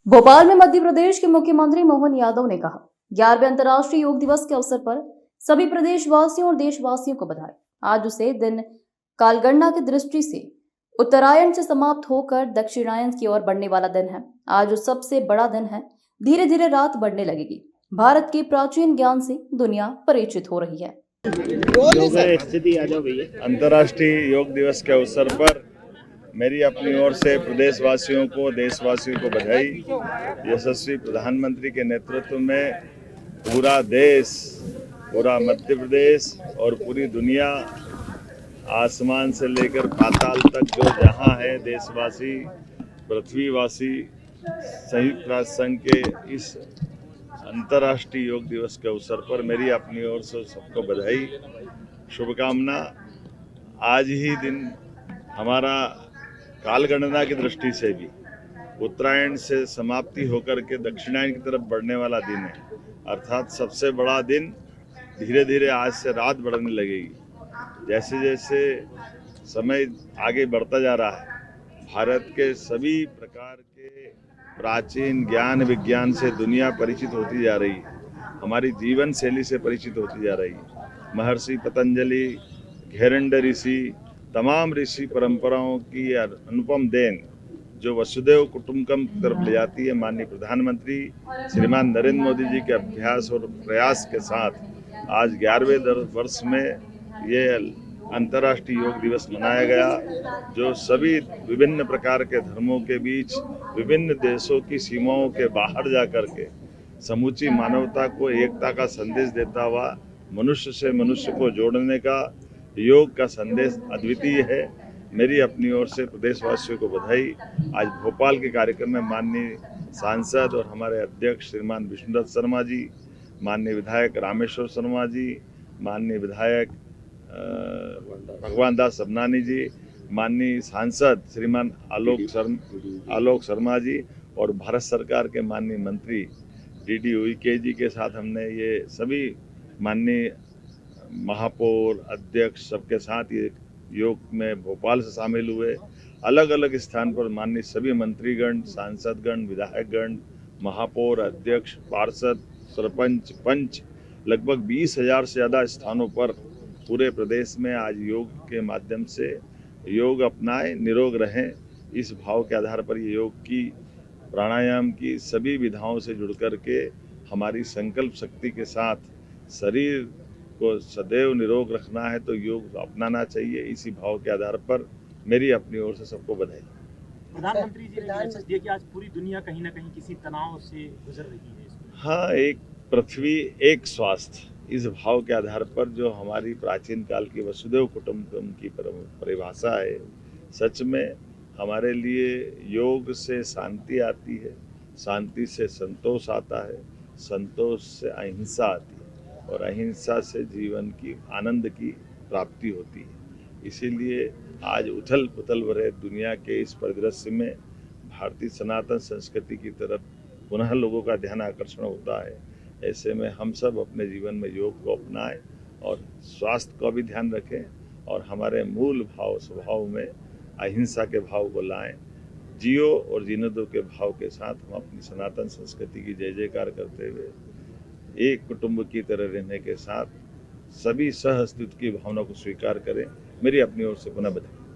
भोपाल में मध्य प्रदेश के मुख्यमंत्री मोहन यादव ने कहा, 11वें अंतर्राष्ट्रीय योग दिवस के अवसर पर सभी प्रदेशवासियों और देशवासियों को बधाई। आज उसे दिन कालगणना की दृष्टि से उत्तरायण से समाप्त होकर दक्षिणायन की ओर बढ़ने वाला दिन है। आज सबसे बड़ा दिन है। धीरे धीरे रात बढ़ने लगेगी। भारत के प्राचीन ज्ञान से दुनिया परिचित हो रही है। अंतर्राष्ट्रीय योग दिवस के अवसर पर मेरी अपनी ओर से प्रदेशवासियों को, देशवासियों को बधाई। यशस्वी प्रधानमंत्री के नेतृत्व में पूरा देश, पूरा मध्य प्रदेश और पूरी दुनिया, आसमान से लेकर पाताल तक जो जहां है, देशवासी, पृथ्वीवासी, संयुक्त राष्ट्र संघ के इस अंतर्राष्ट्रीय योग दिवस के अवसर पर मेरी अपनी ओर से सबको बधाई, शुभकामना। आज ही दिन हमारा कालगणना की दृष्टि से भी उत्तरायण से समाप्ति होकर के दक्षिणायन की तरफ बढ़ने वाला दिन है, अर्थात सबसे बड़ा दिन। धीरे धीरे आज से रात बढ़ने लगेगी। जैसे जैसे समय आगे बढ़ता जा रहा है, भारत के सभी प्रकार के प्राचीन ज्ञान विज्ञान से दुनिया परिचित होती जा रही है, हमारी जीवन शैली से परिचित होती जा रही है। महर्षि पतंजलि, घेरंड ऋषि, तमाम ऋषि परंपराओं की अनुपम देन जो वसुधैव कुटुंबकम की तरफ ले जाती है, माननीय प्रधानमंत्री श्रीमान नरेंद्र मोदी जी के अभ्यास और प्रयास के साथ आज 11वें वर्ष में ये अंतर्राष्ट्रीय योग दिवस मनाया गया, जो सभी विभिन्न प्रकार के धर्मों के बीच, विभिन्न देशों की सीमाओं के बाहर जाकर के समूची मानवता को एकता का संदेश देता हुआ, मनुष्य से मनुष्य को जोड़ने का योग का संदेश अद्वितीय है। मेरी अपनी ओर से प्रदेशवासियों को बधाई। आज भोपाल के कार्यक्रम में माननीय सांसद और हमारे अध्यक्ष श्रीमान विष्णुदत्त शर्मा जी, माननीय विधायक रामेश्वर शर्मा जी, माननीय विधायक भगवान दास सबनानी जी, माननीय सांसद श्रीमान आलोक शर्मा जी और भारत सरकार के माननीय मंत्री डीडी उइके जी के साथ हमने ये सभी माननीय महापौर, अध्यक्ष सबके साथ ये योग में भोपाल से शामिल हुए। अलग अलग स्थान पर माननीय सभी मंत्रीगण, सांसदगण, विधायकगण, महापौर, अध्यक्ष, पार्षद, सरपंच, पंच, लगभग 20,000 से ज़्यादा स्थानों पर पूरे प्रदेश में आज योग के माध्यम से योग अपनाएं, निरोग रहें, इस भाव के आधार पर ये योग की, प्राणायाम की सभी विधाओं से जुड़ कर के हमारी संकल्प शक्ति के साथ शरीर को सदैव निरोग रखना है तो योग अपनाना चाहिए। इसी भाव के आधार पर मेरी अपनी ओर से सबको बधाई। प्रधानमंत्री जी ने मैसेज दिया कि आज पूरी दुनिया कहीं ना कहीं किसी तनाव से गुजर रही है। हाँ, एक पृथ्वी एक स्वास्थ्य, इस भाव के आधार पर जो हमारी प्राचीन काल की वसुधैव कुटुंबकम की परिभाषा है, सच में हमारे लिए योग से शांति आती है, शांति से संतोष आता है, संतोष से अहिंसा आती है और अहिंसा से जीवन की आनंद की प्राप्ति होती है। इसीलिए आज उथल पुथल भरे दुनिया के इस परिदृश्य में भारतीय सनातन संस्कृति की तरफ पुनः लोगों का ध्यान आकर्षण होता है। ऐसे में हम सब अपने जीवन में योग को अपनाएं और स्वास्थ्य का भी ध्यान रखें और हमारे मूल भाव स्वभाव में अहिंसा के भाव को लाएं। जियो और जीने दो के भाव के साथ हम अपनी सनातन संस्कृति की जय जयकार करते हुए एक कुटुंब की तरह रहने के साथ सभी सह अस्तित्व की भावना को स्वीकार करें। मेरी अपनी ओर से पुनः बधाई।